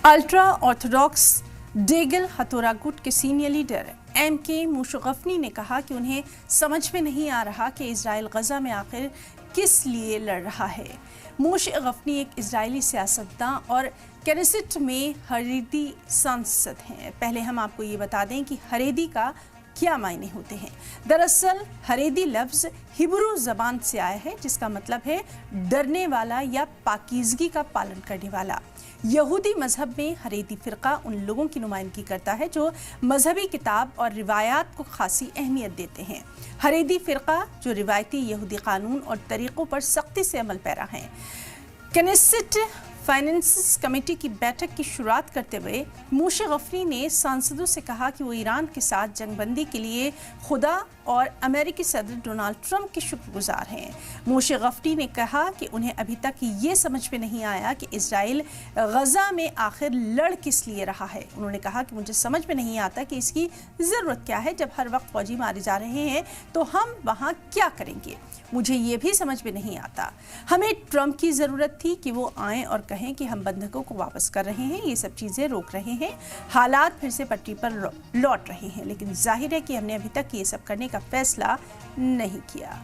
Ultra Orthodox डेगल हथौरा गुट के senior leader MK. मुशर्रफी ने कहा कि उन्हें समझ में नहीं आ रहा कि इजराइल गजा में आखिर किस लिए लड़ रहा है। मुशर्रफी एक इजरायली सियासतदान और कैनेसेट में हरेदी सांसद हैं। पहले हम आपको ये बता दें कि हरेदी का क्या मायने होते हैं। दरअसल हरेदी लफ्ज़ हिब्रू ज़बान से आया है, जिसका मतलब है डरने वाला या पाकीज़गी का पालन करने वाला। यहूदी मजहब में हरेदी फ़िरका उन लोगों की नुमाइंदगी करता है जो मजहबी किताब और रिवायात को खासी अहमियत देते हैं। हरेदी फ़िरका जो रिवायती यहूदी कानून और तरीक़ों पर सख्ती से अमल पैरा हैं। कैनेसेट फाइनेंस कमेटी की बैठक की शुरुआत करते हुए मुशर्रफी ने सांसदों से कहा कि वो ईरान के साथ जंगबंदी के लिए खुदा और अमेरिकी सदर डोनाल्ड ट्रंप के शुक्रगुजार हैं। मुशर्रफी ने कहा कि उन्हें अभी तक ये समझ में नहीं आया कि इजराइल गजा में आखिर लड़ किस लिए रहा है। उन्होंने कहा कि मुझे समझ में नहीं आता कि इसकी ज़रूरत क्या है। जब हर वक्त फौजी मारे जा रहे हैं तो हम वहाँ क्या करेंगे, मुझे ये भी समझ में नहीं आता। हमें ट्रंप की ज़रूरत थी कि वो आएँ और कहें कि हम बंधकों को वापस कर रहे हैं, ये सब चीज़ें रोक रहे हैं, हालात फिर से पटरी पर लौट रहे हैं। लेकिन जाहिर है कि हमने अभी तक ये सब करने का फैसला नहीं किया।